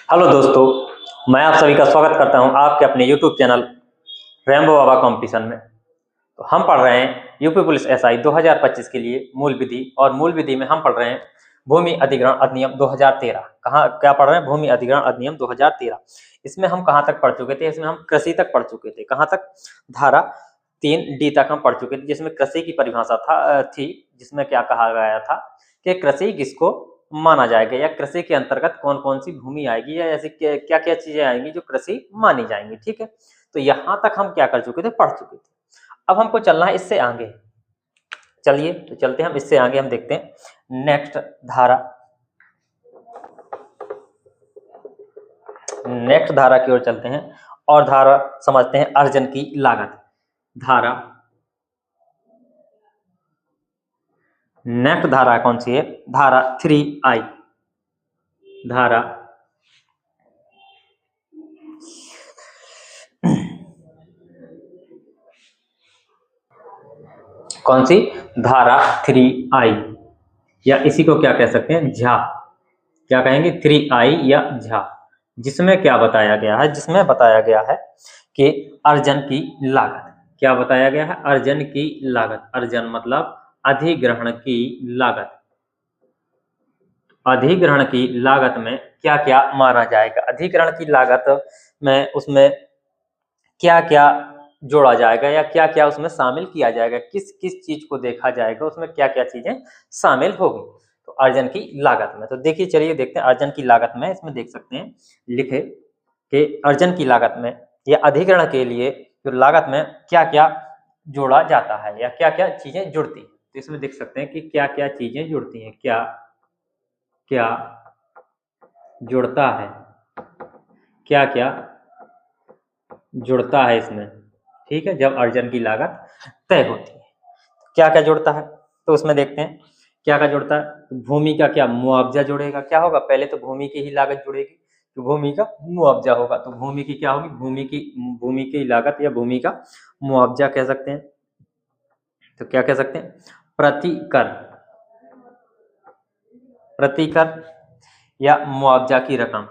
Hello दोस्तों, मैं आप सभी का स्वागत करता हूं आपके अपने यूट्यूब चैनल रेम्बो बाबा कंपटीशन में। तो हम पढ़ रहे हैं यूपी पुलिस एसआई 2025 के लिए मूल विधि, और मूल विधि में हम पढ़ रहे हैं भूमि अधिग्रहण अधिनियम 2013। कहाँ क्या पढ़ रहे हैं? भूमि अधिग्रहण अधिनियम 2013। इसमें हम कहाँ तक पढ़ चुके थे? इसमें हम कृषि तक पढ़ चुके थे। कहाँ तक? धारा 3D तक हम पढ़ चुके थे, जिसमें कृषि की परिभाषा थी, जिसमें क्या कहा गया था कि कृषि किसको माना जाएगा, या कृषि के अंतर्गत कौन कौन सी भूमि आएगी, या ऐसी क्या क्या चीजें आएंगी जो कृषि मानी जाएंगी। ठीक है, तो यहाँ तक हम क्या कर चुके थे? पढ़ चुके थे। अब हमको चलना है इससे आगे। चलिए तो चलते हैं हम इससे आगे। हम देखते हैं नेक्स्ट धारा, नेक्स्ट धारा की ओर चलते हैं और धारा समझते हैं अर्जन की लागत। धारा नेक्स्ट धारा कौन सी है? धारा 3I। धारा कौन सी? धारा 3I, या इसी को क्या कह सकते हैं? झा। क्या कहेंगे? 3I या झा। जिसमें क्या बताया गया है? जिसमें बताया गया है कि अर्जन की लागत। क्या बताया गया है? अर्जन की लागत। अर्जन मतलब अधिग्रहण की लागत। अधिग्रहण की लागत में क्या क्या माना जाएगा? अधिग्रहण की लागत में उसमें क्या क्या जोड़ा जाएगा, या क्या क्या उसमें शामिल किया जाएगा? किस किस चीज को देखा जाएगा? उसमें क्या क्या चीजें शामिल होगी? तो अर्जन की लागत में, तो देखिए, चलिए देखते हैं अर्जन की लागत में। इसमें देख सकते हैं लिखे कि अर्जन की लागत में या अधिग्रहण के लिए जो लागत में क्या क्या जोड़ा जाता है, या क्या क्या चीजें जुड़ती हैं। तो इसमें देख सकते हैं कि क्या क्या चीजें जुड़ती हैं, क्या क्या जुड़ता है, क्या क्या जुड़ता है इसमें। ठीक है, जब अर्जन की लागत तय होती है क्या क्या जुड़ता है, तो उसमें देखते हैं क्या क्या जुड़ता है। तो भूमि का क्या? मुआवजा जुड़ेगा। क्या होगा? पहले तो भूमि की ही लागत जुड़ेगी, तो भूमि का मुआवजा होगा। तो भूमि की क्या होगी? भूमि की लागत या भूमि का मुआवजा कह सकते हैं। तो क्या कह सकते हैं? प्रतिकर। प्रतिकर या मुआवजा की रकम।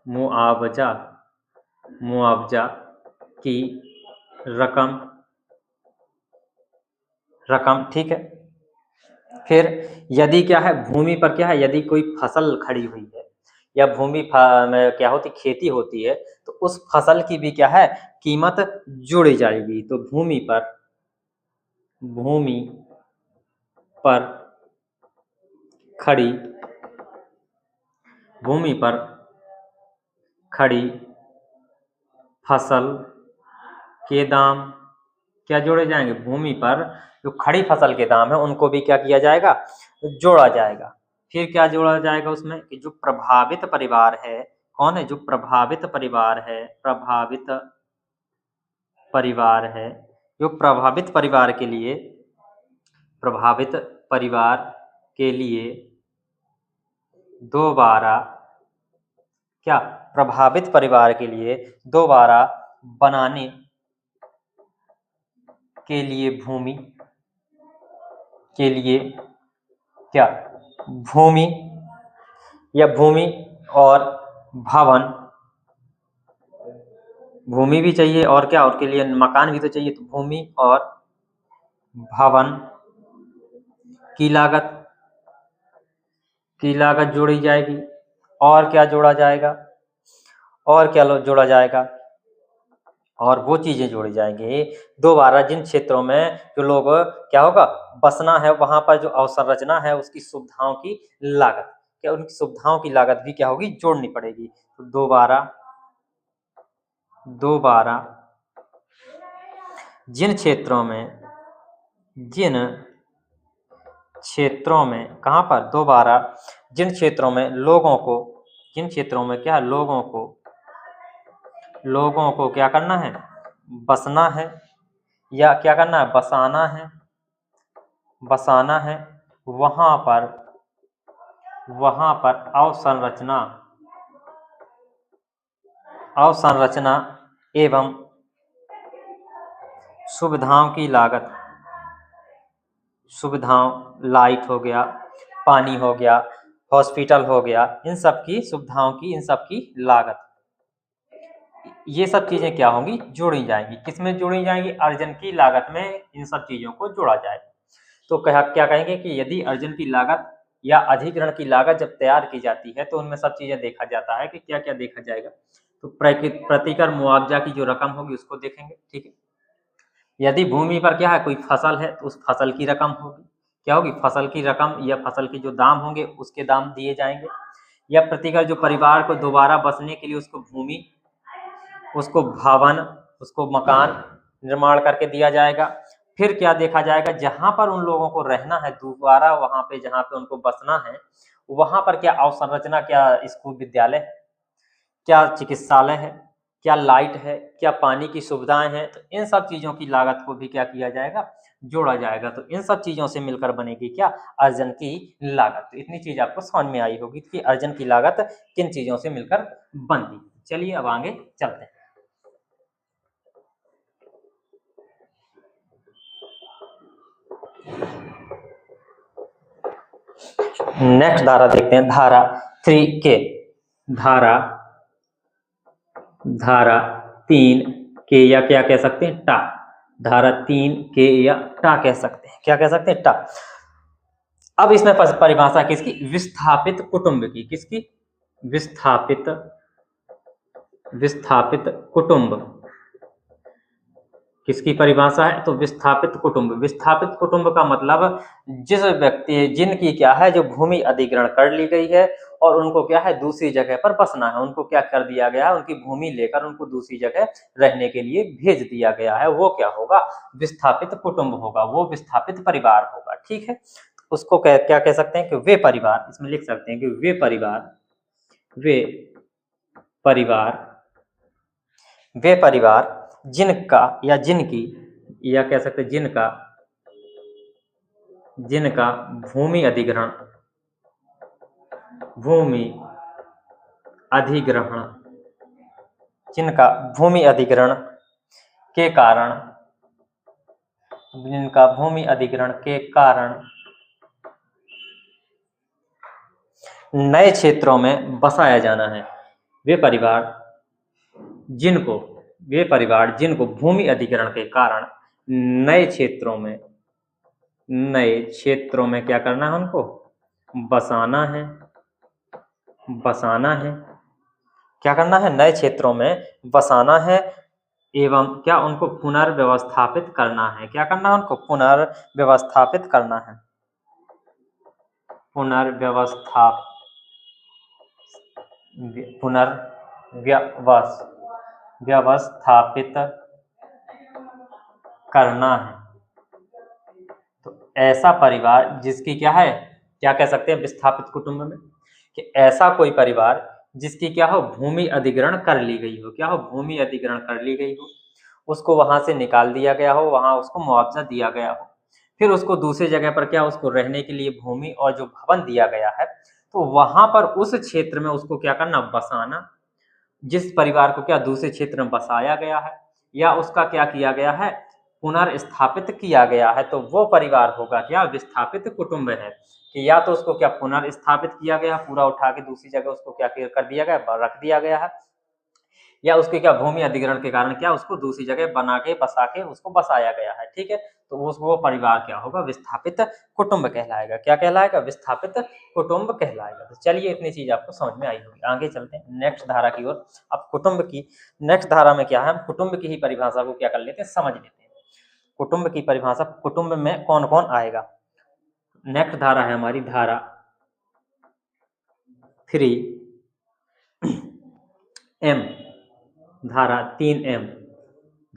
मुआवजा, मुआवजा की रकम, रकम। ठीक है, फिर यदि क्या है? भूमि पर क्या है? यदि कोई फसल खड़ी हुई है, या भूमि में क्या होती? खेती होती है, तो उस फसल की भी क्या है? कीमत जोड़ी जाएगी। तो भूमि पर, भूमि पर खड़ी, भूमि पर खड़ी फसल के दाम क्या जोड़े जाएंगे? भूमि पर जो खड़ी फसल के दाम है उनको भी क्या किया जाएगा? जोड़ा जाएगा। फिर क्या जोड़ा जाएगा उसमें? कि जो प्रभावित परिवार है, कौन है? जो प्रभावित परिवार है, प्रभावित परिवार है, जो प्रभावित परिवार के लिए, प्रभावित परिवार के लिए दोबारा क्या? प्रभावित परिवार के लिए दोबारा बनाने के लिए भूमि के लिए क्या? भूमि या भूमि और भवन, भूमि भी चाहिए और क्या? और के लिए मकान भी तो चाहिए। तो भूमि और भवन की लागत, की लागत जोड़ी जाएगी। और क्या जोड़ा जाएगा? और क्या जोड़ा जाएगा? और वो चीजें जोड़ी जाएंगी दोबारा जिन क्षेत्रों में जो लोग क्या होगा? बसना है, वहां पर जो अवसंरचना है उसकी सुविधाओं की लागत, क्या उनकी सुविधाओं की लागत भी क्या होगी? जोड़नी पड़ेगी। तो दोबारा, दोबारा जिन क्षेत्रों में, जिन क्षेत्रों में, कहाँ पर? दोबारा जिन क्षेत्रों में लोगों को, जिन क्षेत्रों में क्या? लोगों को, लोगों को क्या करना है? बसना है, या क्या करना है? बसाना है, बसाना है। वहां पर, वहां पर अवसंरचना, अवसंरचना एवं सुविधाओं की लागत, सुविधाओं, लाइट हो गया, पानी हो गया, हॉस्पिटल हो गया, इन सब की सुविधाओं की, इन सब की लागत, ये सब चीजें क्या होंगी, जोड़ी जाएंगी। किसमें जोड़ी जाएंगी, अर्जन की लागत में इन सब चीजों को जोड़ा जाएगा। तो क्या कहेंगे कि यदि अर्जन की लागत या अधिग्रहण की लागत जब तैयार की जाती है तो उनमें सब चीजें देखा जाता है कि क्या क्या देखा जाएगा। तो प्रतिकर मुआवजा की जो रकम होगी उसको देखेंगे, ठीक है। यदि भूमि पर क्या है, कोई फसल है तो उस फसल की रकम होगी, क्या होगी, फसल की रकम या फसल के जो दाम होंगे उसके दाम दिए जाएंगे। या प्रतिकर जो परिवार को दोबारा बसने के लिए उसको भूमि, उसको भवन, उसको मकान निर्माण करके दिया जाएगा। फिर क्या देखा जाएगा, जहां पर उन लोगों को रहना है दोबारा, वहां पे जहां पे उनको बसना है, वहां पर क्या अवसंरचना, क्या स्कूल विद्यालय है, क्या चिकित्सालय है, क्या लाइट है, क्या पानी की सुविधाएं हैं। तो इन सब चीजों की लागत को भी क्या किया जाएगा, जोड़ा जाएगा। तो इन सब चीजों से मिलकर बनेगी क्या, अर्जन की लागत। तो इतनी चीज आपको समझ में आई होगी कि अर्जन की लागत किन चीजों से मिलकर बनती। चलिए अब आगे चलते हैं। नेक्स्ट धारा देखते हैं, धारा 3K, धारा 3K या क्या कह सकते हैं, टा। धारा 3K या टा कह सकते हैं, क्या कह सकते हैं, टा। अब इसमें परिभाषा किसकी, विस्थापित कुटुंब की, किसकी, विस्थापित कुटुंब किसकी परिभाषा है, तो विस्थापित कुटुंब। विस्थापित कुटुंब का मतलब जिस व्यक्ति, जिनकी क्या है, जो भूमि अधिग्रहण कर ली गई है और उनको क्या है, दूसरी जगह पर बसना है, उनको क्या कर दिया गया है, उनकी भूमि लेकर उनको दूसरी जगह रहने के लिए भेज दिया गया है, वो क्या होगा, विस्थापित कुटुंब होगा, वो विस्थापित परिवार होगा, ठीक है। उसको क्या कह सकते हैं कि वे परिवार, इसमें लिख सकते हैं कि वे परिवार जिनका या जिनकी, या कह सकते हैं जिनका भूमि अधिग्रहण जिनका भूमि अधिग्रहण के कारण नए क्षेत्रों में बसाया जाना है। वे परिवार जिनको भूमि अधिग्रहण के कारण नए क्षेत्रों में क्या करना है, उनको बसाना है, क्या करना है, नए क्षेत्रों में बसाना है, एवं क्या उनको पुनर्व्यवस्थापित करना है, क्या करना है, उनको पुनर्व्यवस्थापित करना है, पुनर्व्यवस्थापित करना है। तो ऐसा परिवार जिसकी क्या है, क्या कह सकते हैं, विस्थापित कुटुंब में कि ऐसा कोई परिवार जिसकी क्या हो, भूमि अधिग्रहण कर ली गई हो, क्या हो, भूमि अधिग्रहण कर ली गई हो, उसको वहां से निकाल दिया गया हो, वहां उसको मुआवजा दिया गया हो, फिर उसको दूसरी जगह पर क्या, उसको रहने के लिए भूमि और जो भवन दिया गया है, तो वहां पर उस क्षेत्र में उसको क्या करना, बसाना। जिस परिवार को क्या दूसरे क्षेत्र में बसाया गया है या उसका क्या किया गया है, पुनर्स्थापित किया गया है, तो वो परिवार होगा क्या, विस्थापित कुटुंब है। कि या तो उसको क्या पुनर्स्थापित किया गया, पूरा उठा के दूसरी जगह उसको क्या कर दिया गया, रख दिया गया है, या उसके क्या भूमि अधिग्रहण के कारण क्या उसको दूसरी जगह बना के बसा के उसको बसाया गया है, ठीक है। तो वो परिवार क्या होगा, विस्थापित कुटुंब कहलाएगा। क्या कहलाएगा, विस्थापित कुटुंब कहलाएगा। तो चलिए इतनी चीज आपको समझ में आई होगी। आगे चलते हैं नेक्स्ट धारा की ओर। अब कुटुंब की नेक्स्ट धारा में क्या है, हम कुटुंब की ही परिभाषा को क्या कर लेते हैं, समझ लेते हैं। कुटुंब की परिभाषा, कुटुंब में कौन कौन आएगा। नेक्स्ट धारा है हमारी धारा 3M, धारा 3M।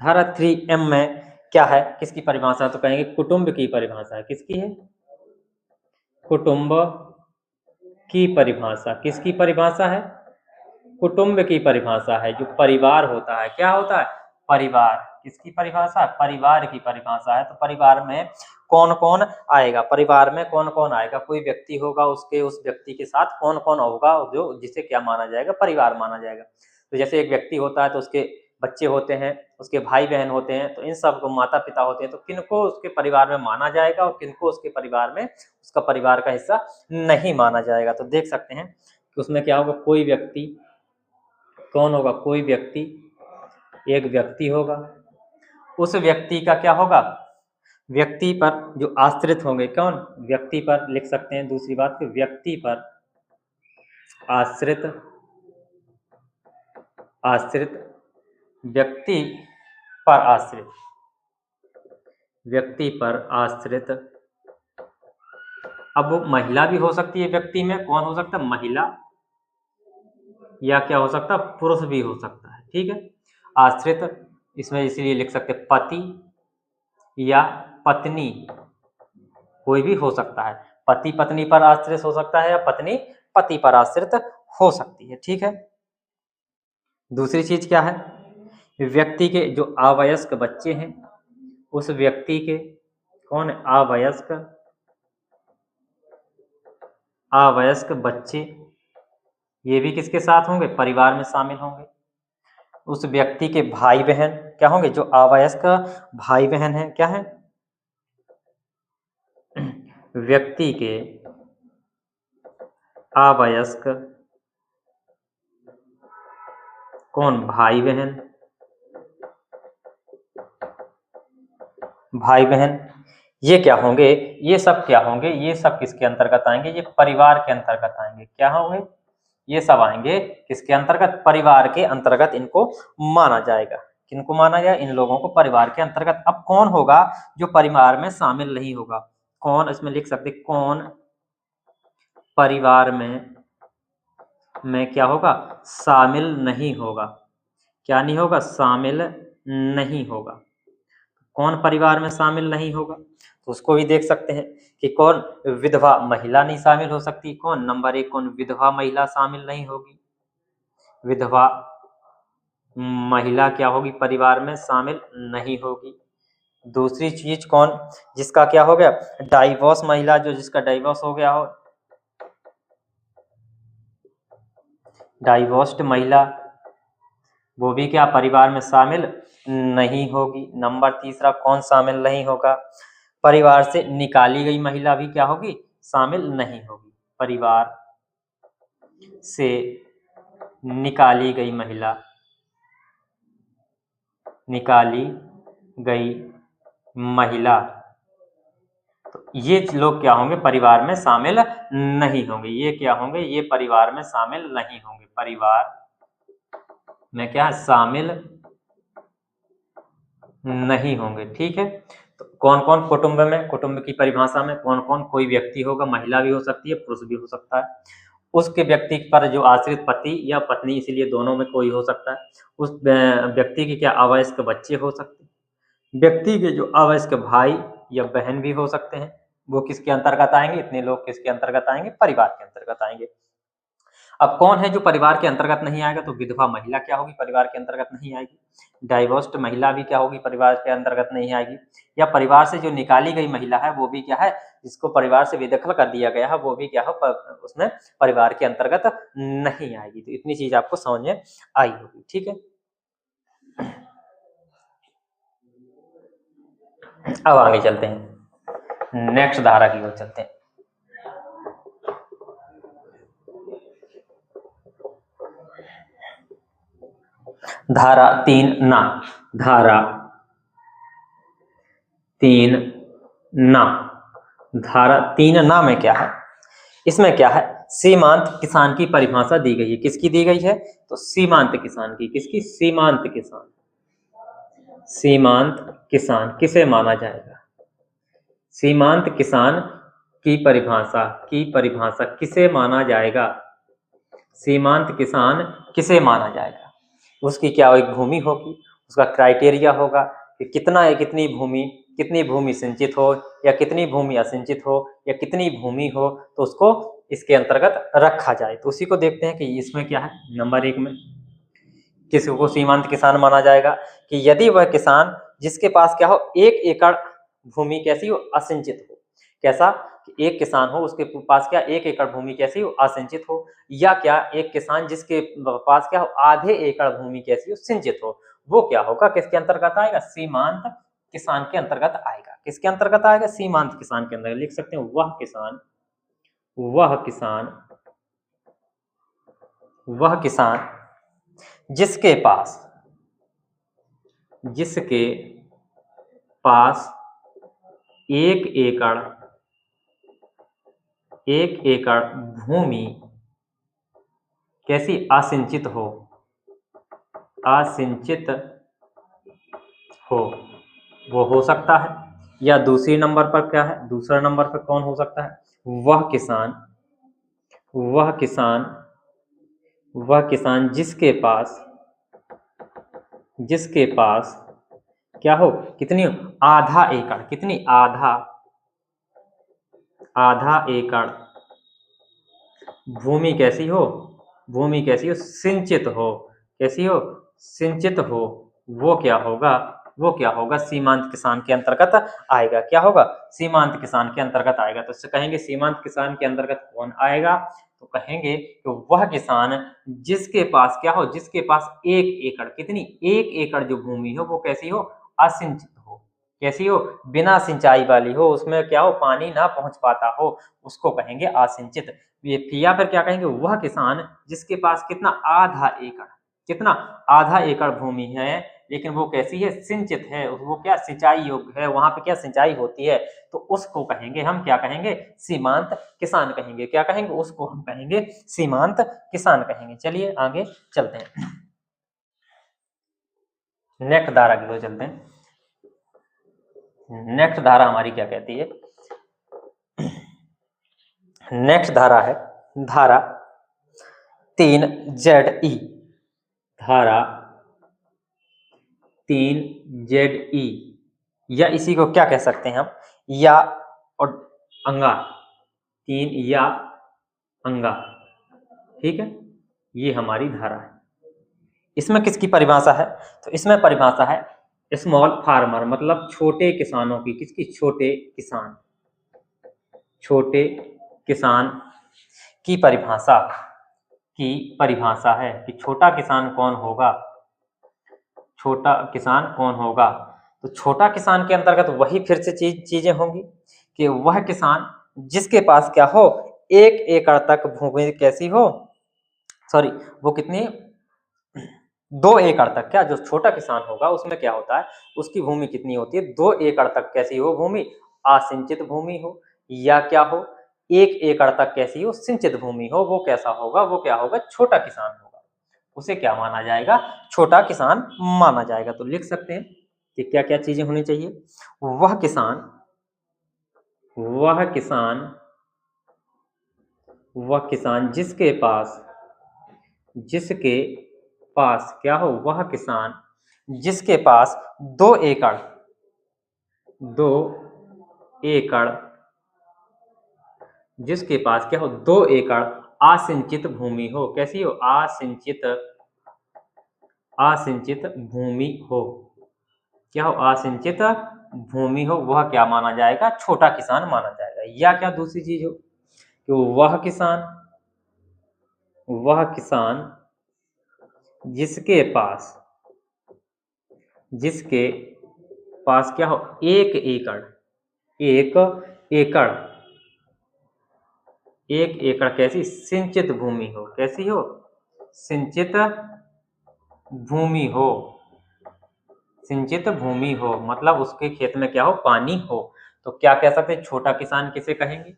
धारा 3M में क्या है, किसकी परिभाषा, तो कहेंगे कुटुंब की परिभाषा है। किसकी है, कुटुंब की परिभाषा। किसकी परिभाषा है, कुटुंब की परिभाषा है। जो परिवार होता है, क्या होता है, परिवार। किसकी परिभाषा, परिवार की परिभाषा है। तो परिवार में कौन कौन आएगा, परिवार में कौन कौन आएगा, कोई व्यक्ति होगा, उसके उस व्यक्ति के साथ कौन कौन होगा, जो जिसे क्या माना जाएगा, परिवार माना जाएगा। तो जैसे एक व्यक्ति होता है तो उसके बच्चे होते हैं, उसके भाई बहन होते हैं, तो इन सब को माता पिता होते हैं, तो किनको उसके परिवार में माना जाएगा और किनको उसके परिवार में उसका परिवार का हिस्सा नहीं माना जाएगा। तो देख सकते हैं कि उसमें क्या होगा, कोई व्यक्ति, कौन होगा, कोई व्यक्ति, एक व्यक्ति होगा, उस व्यक्ति का क्या होगा, व्यक्ति पर जो आश्रित होंगे, कौन, व्यक्ति पर लिख सकते हैं। दूसरी बात कि व्यक्ति पर आश्रित, आश्रित, व्यक्ति पर आश्रित, व्यक्ति पर आश्रित। अब वो महिला भी हो सकती है, व्यक्ति में कौन हो सकता है, महिला, या क्या हो सकता है, पुरुष भी हो सकता है। ठीक है, आश्रित इसमें इसलिए लिख सकते हैं पति या पत्नी, कोई भी हो सकता है, पति पत्नी पर आश्रित हो सकता है या पत्नी पति पर आश्रित हो सकती है। ठीक है, दूसरी चीज क्या है, व्यक्ति के जो अवयस्क बच्चे हैं, उस व्यक्ति के, कौन है, अवयस्क, अवयस्क बच्चे, ये भी किसके साथ होंगे, परिवार में शामिल होंगे। उस व्यक्ति के भाई बहन क्या होंगे, जो अवयस्क भाई बहन हैं, क्या है, व्यक्ति के अवयस्क कौन, भाई बहन, भाई बहन, ये क्या होंगे, ये सब क्या होंगे, ये सब किसके अंतर्गत आएंगे, ये परिवार के अंतर्गत आएंगे। क्या होंगे, ये सब आएंगे किसके अंतर्गत, परिवार के अंतर्गत इनको माना जाएगा। किनको माना जाए, इन लोगों को परिवार के अंतर्गत। अब कौन होगा जो परिवार में शामिल नहीं होगा, कौन, इसमें लिख सकते कौन परिवार में क्या होगा, शामिल नहीं होगा, क्या नहीं होगा, शामिल नहीं होगा। कौन परिवार में शामिल नहीं होगा, तो उसको भी देख सकते हैं कि कौन, विधवा महिला नहीं शामिल हो सकती, कौन, नंबर एक, कौन, विधवा महिला शामिल नहीं होगी, विधवा महिला क्या होगी, परिवार में शामिल नहीं होगी। दूसरी चीज कौन, जिसका क्या हो गया, डाइवोर्स महिला, जो जिसका डाइवोर्स हो गया हो, डाइवोर्स्ड महिला, वो भी क्या परिवार में शामिल नहीं होगी। नंबर तीसरा कौन शामिल नहीं होगा, परिवार से निकाली गई महिला भी क्या होगी, शामिल नहीं होगी, परिवार से निकाली गई महिला, निकाली गई महिला, तो ये लोग क्या होंगे, परिवार में शामिल नहीं होंगे। ये क्या होंगे, ये परिवार में शामिल नहीं होंगे, परिवार में क्या शामिल नहीं होंगे। ठीक है, तो कौन कौन कुटुंब में, कुटुंब की परिभाषा में कौन कौन, कोई व्यक्ति होगा, महिला भी हो सकती है, पुरुष भी हो सकता है, उसके व्यक्ति पर जो आश्रित पति या पत्नी, इसीलिए दोनों में कोई हो सकता है। उस व्यक्ति के क्या अवयस्क बच्चे हो सकते हैं, व्यक्ति के जो अवयस्क भाई या बहन भी हो सकते हैं। वो किसके अंतर्गत आएंगे, इतने लोग किसके अंतर्गत आएंगे, परिवार के अंतर्गत आएंगे। अब कौन है जो परिवार के अंतर्गत नहीं आएगा, तो विधवा महिला क्या होगी, परिवार के अंतर्गत नहीं आएगी। डाइवोर्स्ड महिला भी क्या होगी, परिवार के अंतर्गत नहीं आएगी। या परिवार से जो निकाली गई महिला है, वो भी क्या है, जिसको परिवार से बेदखल कर दिया गया है, वो भी क्या है, उसमें परिवार के अंतर्गत नहीं आएगी। तो इतनी चीज आपको समझ में आई होगी। ठीक है, अब आगे चलते हैं, नेक्स्ट धारा की ओर चलते हैं। धारा 3 ना, धारा 3 ना, धारा 3 ना में क्या है, इसमें क्या है, सीमांत किसान की परिभाषा दी गई है। किसकी दी गई है, तो सीमांत किसान की, किसकी, सीमांत किसान, सीमांत किसान किसे माना जाएगा, सीमांत किसान की परिभाषा किसे माना जाएगा, सीमांत किसान किसे माना जाएगा। उसकी क्या एक भूमि होगी, उसका क्राइटेरिया होगा कि कितना है, कितनी भूमि सिंचित हो या कितनी भूमि असिंचित हो या कितनी भूमि हो, तो उसको इसके अंतर्गत रखा जाए। तो उसी को देखते हैं कि इसमें क्या है, नंबर 1 में किसको सीमांत किसान माना जाएगा, कि यदि वह किसान जिसके पास क्या हो, 1 एकड़ भूमि कैसी हो, असिंचित हो। कैसा, कि एक किसान हो उसके पास क्या 1 एकड़ भूमि कैसी हो, असिंचित हो। या क्या, एक किसान जिसके पास क्या हो, आधे एकड़ भूमि कैसी हो, सिंचित हो। वो क्या होगा, किसके अंतर्गत आएगा, सीमांत किसान के अंतर्गत आएगा। किसके अंतर्गत आएगा, सीमांत किसान के अंतर्गत। लिख सकते हैं वह किसान जिसके पास एक एकड़ भूमि कैसी असिंचित हो, वो हो सकता है। या दूसरी नंबर पर क्या है, दूसरा नंबर पर कौन हो सकता है, वह किसान जिसके पास क्या हो, कितनी, आधा एकड़, कितनी, आधा एकड़ भूमि कैसी हो, सिंचित हो, कैसी हो, सिंचित हो, वो क्या होगा सीमांत किसान के अंतर्गत आएगा। क्या होगा, सीमांत किसान के अंतर्गत आएगा। तो इससे कहेंगे सीमांत किसान के अंतर्गत कौन आएगा, तो कहेंगे कि वह किसान जिसके पास क्या हो, जिसके पास एक एकड़, कितनी, एक एकड़ जो भूमि हो वो कैसी हो, असिंचित हो, कैसी हो, बिना सिंचाई वाली हो, उसमें क्या हो, पानी ना पहुंच पाता हो, उसको कहेंगे असिंचित। या फिर क्या कहेंगे, वह किसान जिसके पास कितना, आधा एकड़ भूमि है, लेकिन वो कैसी है, सिंचित है, वो क्या, सिंचाई योग्य है, वहां पे क्या सिंचाई होती है, तो उसको कहेंगे हम, क्या कहेंगे, सीमांत किसान कहेंगे। क्या कहेंगे, उसको हम कहेंगे सीमांत किसान कहेंगे। चलिए आगे चलते हैं, नेक्स्ट धारा की ओर चलते हैं। नेक्स्ट धारा हमारी क्या कहती है, नेक्स्ट धारा है धारा 3ZE, धारा 3ZE, या इसी को क्या कह सकते हैं हम, या और अंगा, 3 या अंगा, ठीक है, ये हमारी धारा है। इसमें किसकी परिभाषा है, तो इसमें परिभाषा है स्मॉल फार्मर, मतलब छोटे किसानों की, किसकी, छोटे किसान की परिभाषा है कि छोटा किसान कौन होगा। तो छोटा किसान के अंतर्गत वही फिर से चीजें होंगी कि वह किसान जिसके पास क्या हो, एक एकड़ तक भूमि कैसी हो, सॉरी, वो कितनी, 2 एकड़ तक, क्या जो छोटा किसान होगा उसमें क्या होता है, उसकी भूमि कितनी होती है, 2 एकड़ तक कैसी हो भूमि, असिंचित भूमि हो, या क्या हो, 1 एकड़ तक कैसी हो, सिंचित भूमि हो, वो कैसा होगा, वो क्या होगा, छोटा किसान होगा, उसे क्या माना जाएगा, छोटा किसान माना जाएगा। तो लिख सकते हैं कि क्या क्या चीजें होनी चाहिए, वह किसान जिसके पास क्या हो, वह किसान जिसके पास 2 एकड़ जिसके पास क्या हो, 2 एकड़ असिंचित भूमि हो, कैसी हो, असिंचित भूमि हो, क्या हो, असिंचित भूमि हो, वह क्या माना जाएगा, छोटा किसान माना जाएगा। या क्या दूसरी चीज हो कि वह किसान जिसके पास क्या हो, एक एकड़ कैसी, सिंचित भूमि हो, कैसी हो, सिंचित भूमि हो, मतलब उसके खेत में क्या हो, पानी हो। तो क्या कह सकते हैं, छोटा किसान किसे कहेंगे,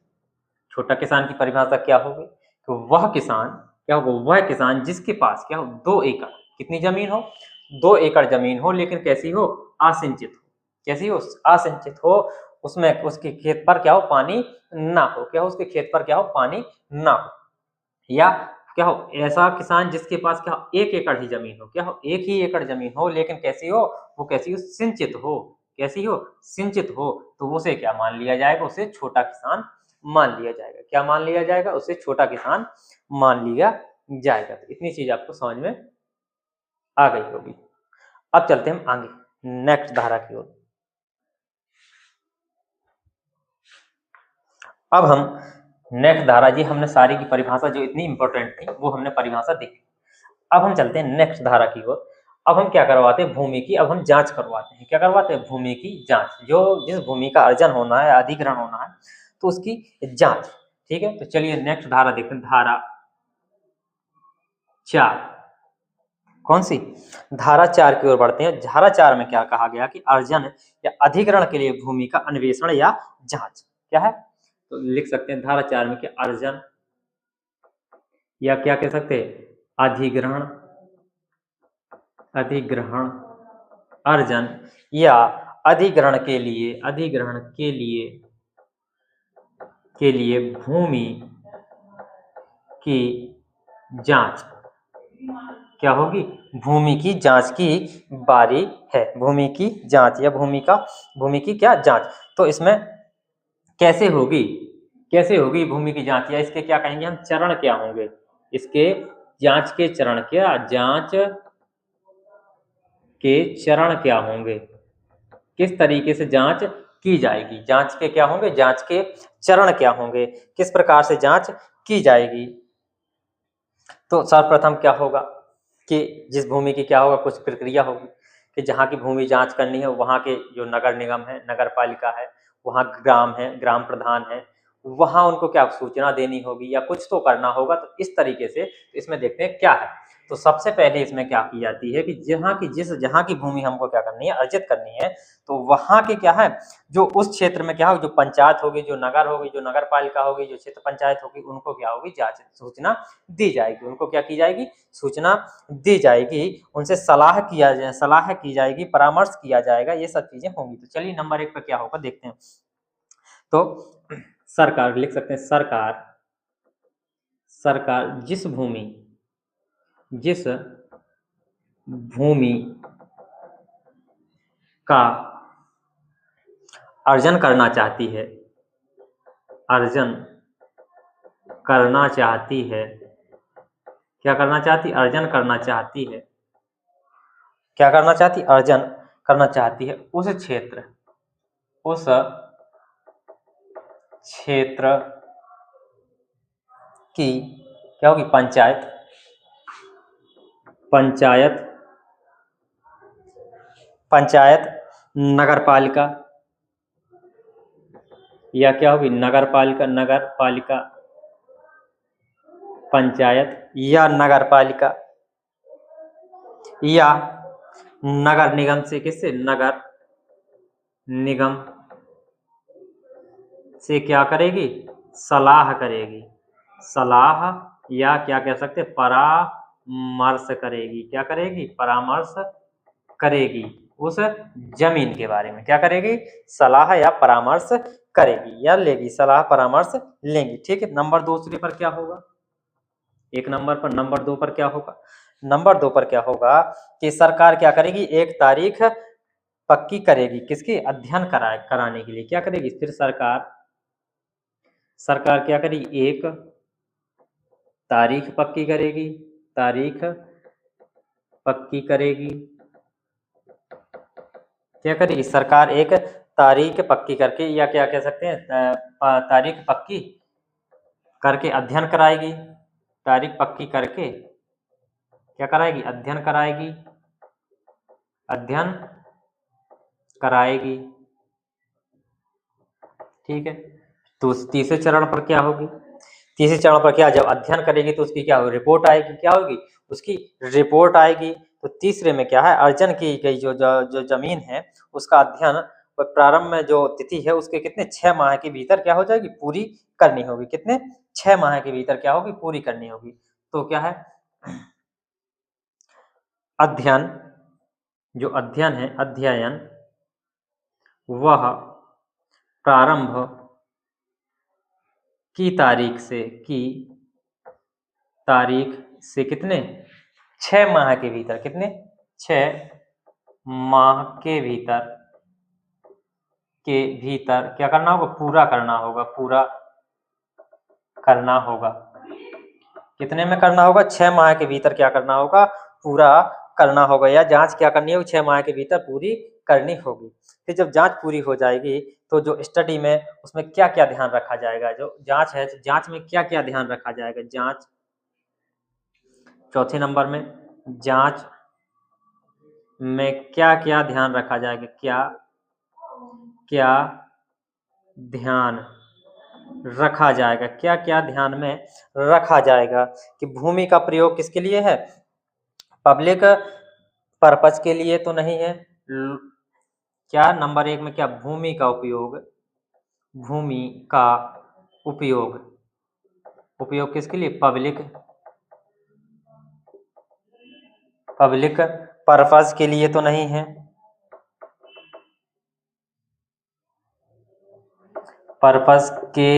छोटा किसान की परिभाषा क्या होगी, तो वह किसान क्या होगा, वह किसान जिसके पास क्या हो, 2 एकड़, कितनी जमीन हो, 2 एकड़ जमीन हो, लेकिन कैसी हो, असिंचित हो, कैसी हो, असिंचित हो, उसमें उसके खेत पर क्या हो, पानी ना हो, क्या हो, उसके खेत पर क्या हो, पानी ना हो। या क्या हो, ऐसा किसान जिसके पास क्या हो, 1 एकड़ ही जमीन हो, क्या हो, 1 ही एकड़ जमीन हो, लेकिन कैसी हो, वो कैसी हो, सिंचित हो, कैसी हो, सिंचित हो, तो उसे क्या मान लिया जाएगा, उसे छोटा किसान मान लिया जाएगा। क्या मान लिया जाएगा, उसे छोटा किसान मान लिया जाएगा। तो इतनी चीज आपको समझ में आ गई होगी। अब चलते हैं हम आगे नेक्स्ट धारा की ओर। अब हम नेक्स्ट धारा, जी हमने सारी की परिभाषा जो इतनी इंपॉर्टेंट थी वो हमने परिभाषा देखी। अब हम चलते हैं नेक्स्ट धारा की ओर। अब हम क्या करवाते हैं, भूमि की अब हम जांच करवाते हैं। क्या करवाते हैं, भूमि की जांच। जो जिस भूमि का अर्जन होना है, अधिग्रहण होना है, तो उसकी जांच। ठीक है, तो चलिए नेक्स्ट धारा देखते हैं, धारा 4। कौन सी, धारा 4 की ओर बढ़ते हैं। धारा 4 में क्या कहा गया कि अर्जन या अधिग्रहण के लिए भूमि का अन्वेषण या जांच क्या है, तो लिख सकते हैं धारा 4 में कि अर्जन या क्या कह सकते हैं, अधिग्रहण, अधिग्रहण, अर्जन या अधिग्रहण के लिए, अधिग्रहण के लिए भूमि की जांच क्या होगी, भूमि की जांच की बारी है। भूमि की जांच या भूमि की क्या जांच। तो इसमें कैसे होगी, कैसे होगी भूमि की जांच, या इसके क्या कहेंगे हम, चरण क्या होंगे, इसके जांच के चरण क्या, जांच के चरण क्या होंगे, किस तरीके से जांच की जाएगी, जांच के क्या होंगे, जांच के चरण क्या होंगे, किस प्रकार से जांच की जाएगी। तो सर्वप्रथम क्या होगा कि जिस भूमि की क्या होगा, कुछ प्रक्रिया होगी कि जहाँ की भूमि जांच करनी है, वहाँ के जो नगर निगम है, नगर पालिका है, वहाँ ग्राम है, ग्राम प्रधान है, वहाँ उनको क्या सूचना देनी होगी या कुछ तो करना होगा। तो इस तरीके से इसमें देखते हैं क्या है। तो सबसे पहले इसमें क्या की जाती है कि जहाँ की भूमि हमको क्या करनी है, अर्जित करनी है, तो वहाँ के क्या है, जो उस क्षेत्र में क्या हो, जो पंचायत होगी, जो नगर होगी, जो नगर पालिका होगी, जो क्षेत्र पंचायत होगी, उनको क्या होगी, जांच सूचना दी जाएगी। उनको क्या की जाएगी, सूचना दी जाएगी, उनसे सलाह की जाएगी, परामर्श किया जाएगा, ये सब चीजें होंगी। तो चलिए नंबर 1 पर क्या होगा देखते हैं। तो सरकार लिख सकते हैं, सरकार जिस भूमि का अर्जन करना चाहती है, अर्जन करना चाहती है, क्या करना चाहती, अर्जन करना चाहती है, क्या करना चाहती, अर्जन करना चाहती है, उस क्षेत्र की क्या होगी, पंचायत, नगर पालिका, या क्या होगी, नगर पालिका, पंचायत या नगर पालिका, या नगर निगम से, किससे, नगर निगम से क्या करेगी, सलाह करेगी, सलाह या क्या कह सकते हैं, परामर्श करेगी। क्या करेगी, परामर्श करेगी उस जमीन के बारे में। क्या करेगी, सलाह या परामर्श करेगी या लेगी, सलाह परामर्श लेंगी। ठीक है, नंबर 2 पर क्या होगा, एक नंबर पर, नंबर 2 पर क्या होगा, नंबर 2 पर क्या होगा कि सरकार क्या करेगी, एक तारीख पक्की करेगी, किसकी, अध्ययन कराने के लिए। क्या करेगी, फिर सरकार क्या करेगी, एक तारीख पक्की करेगी, तारीख पक्की करेगी, क्या करेगी, सरकार एक तारीख पक्की करके, या क्या कह सकते हैं, तारीख पक्की करके अध्ययन कराएगी, तारीख पक्की करके क्या कराएगी, अध्ययन कराएगी, अध्ययन कराएगी। ठीक है, तो तीसरे चरण पर क्या होगी, तीसरे चरण पर क्या, जब अध्ययन करेगी तो उसकी क्या होगी, रिपोर्ट आएगी, क्या होगी, उसकी रिपोर्ट आएगी। तो तीसरे में क्या है, अर्जन की गई जो जमीन है, उसका अध्ययन प्रारंभ में जो तिथि है, उसके कितने, 6 माह के भीतर क्या हो जाएगी, पूरी करनी होगी। कितने, 6 माह के भीतर क्या होगी, पूरी करनी होगी। तो क्या है, अध्ययन, जो अध्ययन है, अध्ययन वह प्रारंभ की तारीख से कितने, 6 माह के भीतर, कितने, 6 माह के भीतर क्या करना होगा, पूरा करना होगा। कितने में करना होगा, 6 माह के भीतर क्या करना होगा, पूरा करना होगा, या जांच क्या करनी होगी, 6 माह के भीतर पूरी करनी होगी। फिर जब जांच पूरी हो जाएगी तो जो स्टडी में, उसमें क्या क्या ध्यान रखा जाएगा, जो जांच है, जांच में क्या क्या ध्यान रखा जाएगा, जांच, चौथे नंबर में जांच में क्या क्या ध्यान रखा जाएगा, क्या क्या ध्यान रखा जाएगा, क्या क्या ध्यान में रखा जाएगा कि भूमि का प्रयोग किसके लिए है, पब्लिक पर्पज के लिए तो नहीं है। क्या नंबर 1 में क्या, भूमि का उपयोग, भूमि का उपयोग, उपयोग किसके लिए, पब्लिक पर्पज के लिए तो नहीं है, पर्पज के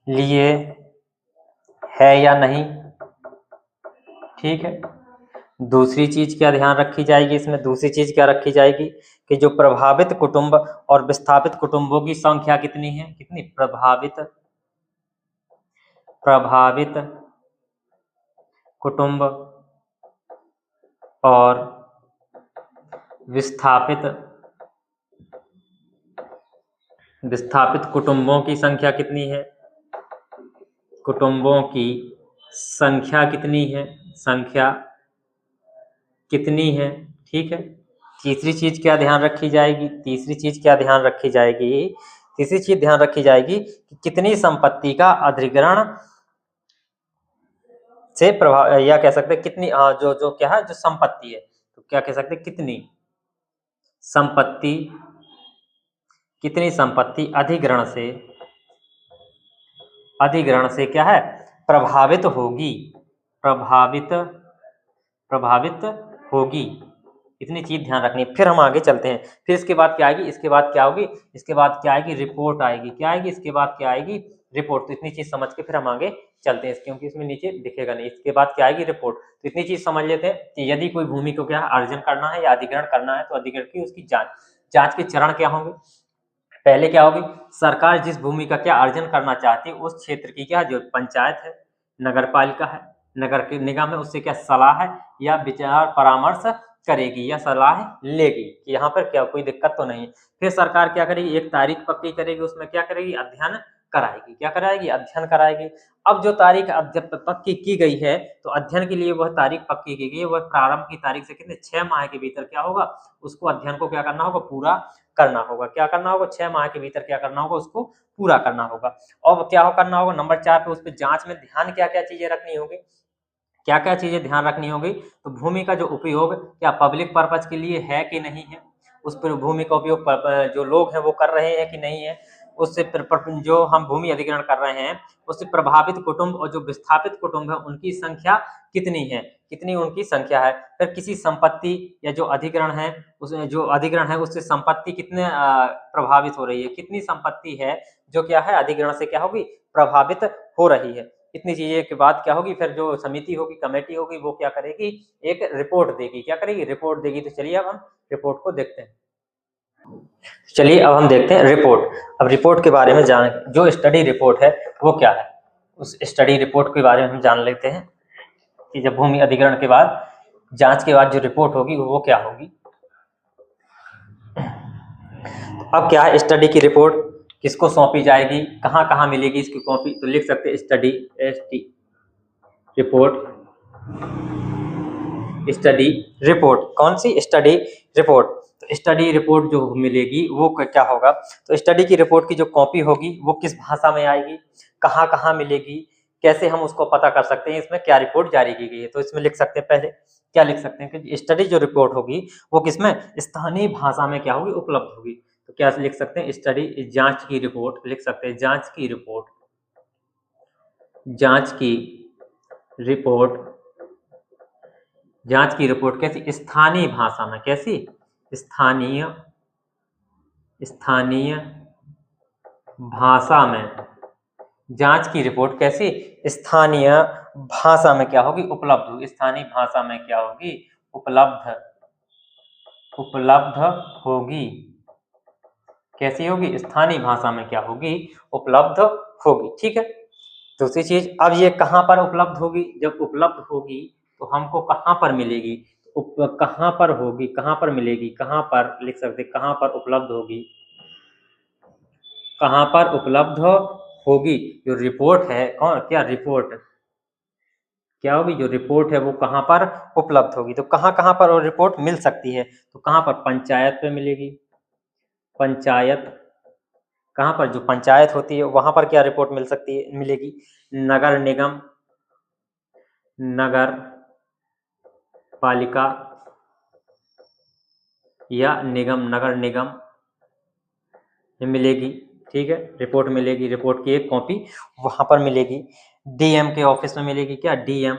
लिए है या नहीं, ठीक है। दूसरी चीज क्या ध्यान रखी जाएगी इसमें, दूसरी चीज क्या रखी जाएगी कि जो प्रभावित कुटुंब और विस्थापित कुटुंबों की संख्या कितनी है, कितनी, प्रभावित कुटुंब और विस्थापित कुटुंबों की संख्या कितनी है, कुटुंबों की संख्या कितनी है, संख्या कितनी है, ठीक है। तीसरी चीज क्या ध्यान रखी जाएगी, तीसरी चीज क्या ध्यान रखी जाएगी, तीसरी चीज ध्यान रखी जाएगी कि कितनी संपत्ति का अधिग्रहण से प्रभाव, या कह सकते हैं कितनी जो जो क्या है, जो संपत्ति है, तो क्या कह सकते हैं, कितनी संपत्ति, कितनी संपत्ति अधिग्रहण से क्या है, प्रभावित होगी, प्रभावित होगी, इतनी चीज ध्यान रखनी है। फिर हम आगे चलते हैं, फिर इसके बाद क्या आएगी, इसके बाद क्या होगी, इसके बाद क्या आएगी, रिपोर्ट आएगी, क्या आएगी, इसके बाद क्या आएगी, रिपोर्ट। तो इतनी चीज समझ के फिर हम आगे चलते हैं, क्योंकि इसमें नीचे दिखेगा नहीं, इसके बाद क्या आएगी, रिपोर्ट। तो इतनी चीज समझ लेते हैं कि यदि कोई भूमि को क्या अर्जन करना है या अधिग्रहण करना है, तो अधिग्रहण की उसकी जांच के चरण क्या होंगे, पहले क्या होगी, सरकार जिस भूमि का क्या अर्जन करना चाहती है उस क्षेत्र की क्या, जो पंचायत है, नगर पालिका है, नगर के निगम है, उससे क्या सलाह है या विचार परामर्श करेगी या सलाह लेगी कि यहाँ पर क्या कोई दिक्कत तो नहीं। फिर सरकार क्या करेगी, एक तारीख पक्की करेगी, उसमें क्या करेगी, अध्ययन कराएगी, क्या कराएगी, अध्ययन कराएगी। अब जो तारीख पक्की की गई है, तो अध्ययन के लिए वह तारीख पक्की की गई है, वह प्रारंभ की तारीख से कितने 6 माह के भीतर क्या होगा, उसको अध्ययन को क्या करना होगा, पूरा करना होगा, क्या करना होगा, 6 माह के भीतर क्या करना होगा, उसको पूरा करना होगा। और क्या करना होगा, नंबर 4 पे उस पर जांच में ध्यान क्या क्या चीजें रखनी होगी, क्या क्या चीजें ध्यान रखनी होगी, तो भूमि का जो उपयोग क्या पब्लिक पर्पज के लिए है कि नहीं है, उस पर भूमि का उपयोग जो लोग हैं वो कर रहे हैं कि नहीं है, उससे जो हम भूमि अधिग्रहण कर रहे हैं उससे प्रभावित कुटुंब और जो विस्थापित कुटुंब है उनकी संख्या कितनी है, कितनी उनकी संख्या है। फिर किसी संपत्ति या जो अधिग्रहण है, उस जो अधिग्रहण है उससे संपत्ति कितने प्रभावित हो रही है, कितनी संपत्ति है जो क्या है अधिग्रहण से क्या होगी, प्रभावित हो रही है। इतनी चीजें के बाद क्या होगी, फिर जो समिति होगी, कमेटी होगी, वो क्या करेगी, एक रिपोर्ट देगी, क्या करेगी, रिपोर्ट देगी। तो चलिए अब हम रिपोर्ट को देखते हैं, चलिए अब हम देखते हैं रिपोर्ट। अब रिपोर्ट के बारे में जान, जो स्टडी रिपोर्ट है वो क्या है, उस स्टडी रिपोर्ट के बारे में हम जान लेते हैं कि जब भूमि अधिग्रहण के बाद जांच के बाद जो रिपोर्ट होगी वो क्या होगी। अब क्या है, स्टडी की रिपोर्ट किसको सौंपी जाएगी, कहाँ कहाँ मिलेगी इसकी कॉपी, तो लिख सकते हैं स्टडी रिपोर्ट, स्टडी रिपोर्ट, कौन सी, स्टडी रिपोर्ट। तो स्टडी रिपोर्ट जो मिलेगी वो क्या होगा, तो स्टडी की रिपोर्ट की जो कॉपी होगी वो किस भाषा में आएगी, कहाँ कहाँ मिलेगी, कैसे हम उसको पता कर सकते हैं इसमें क्या रिपोर्ट जारी की गई है। तो इसमें लिख सकते हैं, पहले क्या लिख सकते हैं कि स्टडी जो रिपोर्ट होगी वो किसमें, स्थानीय भाषा में क्या होगी, उपलब्ध होगी। तो क्या लिख सकते हैं, स्टडी जांच की रिपोर्ट लिख सकते हैं, जांच की रिपोर्ट, जांच की रिपोर्ट, जांच की रिपोर्ट कैसी, स्थानीय भाषा में, कैसी, स्थानीय भाषा में, जांच की रिपोर्ट कैसी, स्थानीय भाषा में क्या होगी, उपलब्ध होगी, स्थानीय भाषा में क्या होगी, उपलब्ध होगी, कैसी होगी, स्थानीय भाषा में क्या होगी, उपलब्ध होगी, ठीक है। दूसरी चीज, अब ये कहाँ पर उपलब्ध होगी, जब उपलब्ध होगी तो हमको कहाँ पर मिलेगी, कहाँ पर होगी, कहाँ पर मिलेगी, कहाँ पर लिख सकते, कहाँ पर उपलब्ध होगी, कहाँ पर उपलब्ध होगी, जो रिपोर्ट है, कौन क्या रिपोर्ट, क्या होगी, जो रिपोर्ट है वो कहाँ पर उपलब्ध होगी। तो कहाँ कहाँ पर वो रिपोर्ट मिल सकती है, तो कहाँ पर, पंचायत पे मिलेगी। पंचायत, कहाँ पर, जो पंचायत होती है वहां पर क्या रिपोर्ट मिल सकती है, मिलेगी। नगर निगम, नगर पालिका या निगम, नगर निगम में मिलेगी। ठीक है, रिपोर्ट मिलेगी, रिपोर्ट की एक कॉपी वहां पर मिलेगी। डीएम के ऑफिस में मिलेगी, क्या, डीएम।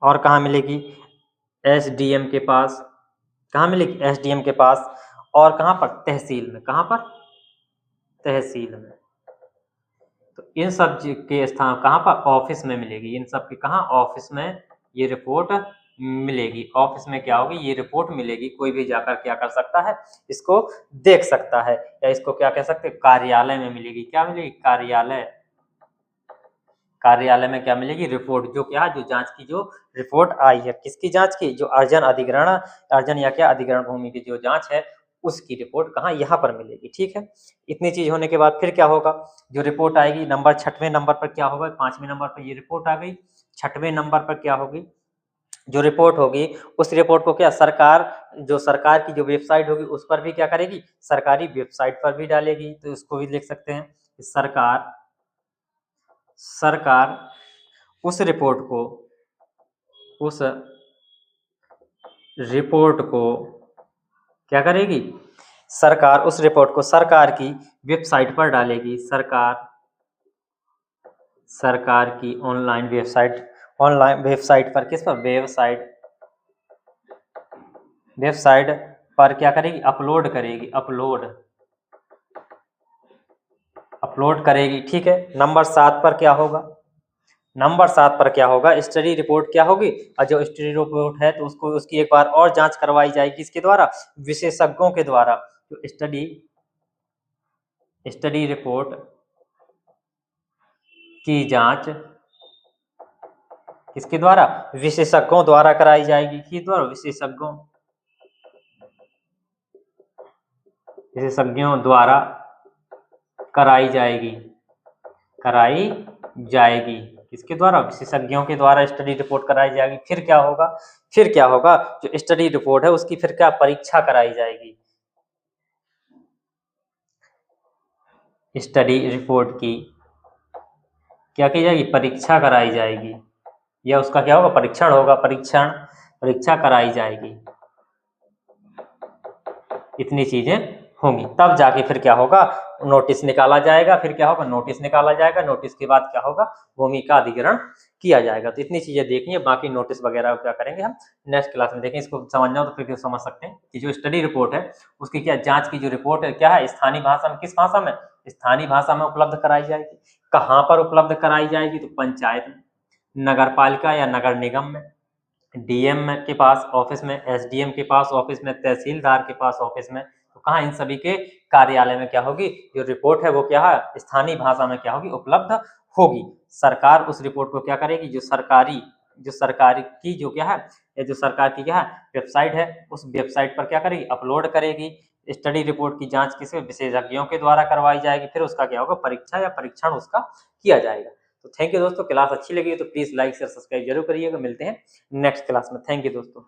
और कहाँ मिलेगी, एसडीएम के पास। कहाँ मिलेगी, एसडीएम के पास। और कहाँ पर, तहसील में। कहाँ पर, तहसील में। तो इन सब के स्थान कहाँ पर, ऑफिस में मिलेगी। इन सब के कहाँ, ऑफिस में ये रिपोर्ट मिलेगी। ऑफिस में क्या होगी, ये रिपोर्ट मिलेगी। कोई भी जाकर क्या कर सकता है, इसको देख सकता है, या इसको क्या कह सकते हैं, कार्यालय में मिलेगी। क्या मिलेगी, कार्यालय। कार्यालय में क्या मिलेगी, रिपोर्ट, जो क्या, जो जांच की जो रिपोर्ट आई है, किसकी जांच की, जो अर्जन अधिग्रहण, अर्जन या क्या अधिग्रहण भूमि की जो जांच है उसकी रिपोर्ट कहाँ, यहाँ पर मिलेगी। ठीक है, इतनी चीज होने के बाद फिर क्या होगा, जो रिपोर्ट आएगी, नंबर 6वें नंबर पर क्या होगा, 5वें नंबर पर ये रिपोर्ट आ गई। 6वें नंबर पर क्या होगी, जो रिपोर्ट होगी उस रिपोर्ट को क्या, सरकार, जो सरकार की जो वेबसाइट होगी उस पर भी क्या करेगी, सरकारी वेबसाइट पर भी डालेगी। तो उसको भी लिख सकते हैं, सरकार, सरकार उस रिपोर्ट को, उस रिपोर्ट को क्या करेगी, सरकार उस रिपोर्ट को सरकार की वेबसाइट पर डालेगी। सरकार, सरकार की ऑनलाइन वेबसाइट, ऑनलाइन वेबसाइट पर, किस पर, वेबसाइट, वेबसाइट पर क्या करेगी, अपलोड करेगी, अपलोड, अपलोड करेगी। ठीक है, नंबर 7 पर क्या होगा, नंबर 7 पर क्या होगा, स्टडी रिपोर्ट क्या होगी, और जो स्टडी रिपोर्ट है तो उसको, उसकी एक बार और जांच करवाई जाएगी, किसके द्वारा, विशेषज्ञों के द्वारा। तो स्टडी, स्टडी रिपोर्ट की जांच किसके द्वारा, विशेषज्ञों द्वारा कराई जाएगी। किस द्वारा, विशेषज्ञों, विशेषज्ञों द्वारा कराई जाएगी, कराई जाएगी। किसके द्वारा, विशेषज्ञों के द्वारा स्टडी रिपोर्ट कराई जाएगी। फिर क्या होगा, फिर क्या होगा, जो स्टडी रिपोर्ट है उसकी फिर क्या, परीक्षा कराई जाएगी। स्टडी रिपोर्ट की क्या की जाएगी, परीक्षा कराई जाएगी, या उसका क्या होगा, परीक्षण होगा, परीक्षण, परीक्षा कराई जाएगी। इतनी चीजें होंगी, तब जाके फिर क्या होगा, नोटिस निकाला जाएगा। फिर क्या होगा, नोटिस निकाला जाएगा, नोटिस के बाद क्या होगा, भूमि का अधिग्रहण किया जाएगा। तो इतनी चीजें देखनी है, बाकी नोटिस वगैरह क्या करेंगे हम नेक्स्ट क्लास में देखें। इसको समझना हो तो फिर समझ सकते हैं कि जो स्टडी रिपोर्ट है उसकी क्या, जांच की जो रिपोर्ट है क्या है, स्थानीय भाषा में, किस भाषा में, स्थानीय भाषा में उपलब्ध कराई जाएगी। कहाँ पर उपलब्ध कराई जाएगी, तो पंचायत में, नगर पालिका या नगर निगम में, डीएम के पास ऑफिस में, एसडीएम के पास ऑफिस में, तहसीलदार के पास ऑफिस में। तो कहाँ, इन सभी के कार्यालय में क्या होगी, जो रिपोर्ट है वो क्या है, स्थानीय भाषा में क्या होगी, उपलब्ध होगी। सरकार उस रिपोर्ट को क्या करेगी, जो सरकारी, जो सरकारी की जो क्या है, या जो सरकार की क्या है वेबसाइट है, उस वेबसाइट पर क्या करेगी, अपलोड करेगी। स्टडी रिपोर्ट की जांच किसे, विशेषज्ञों के द्वारा करवाई जाएगी। फिर उसका क्या होगा, परीक्षा या परीक्षण उसका किया जाएगा। तो थैंक यू दोस्तों, क्लास अच्छी लगी तो प्लीज लाइक शेयर सब्सक्राइब जरूर करिएगा। मिलते हैं नेक्स्ट क्लास में। थैंक यू दोस्तों।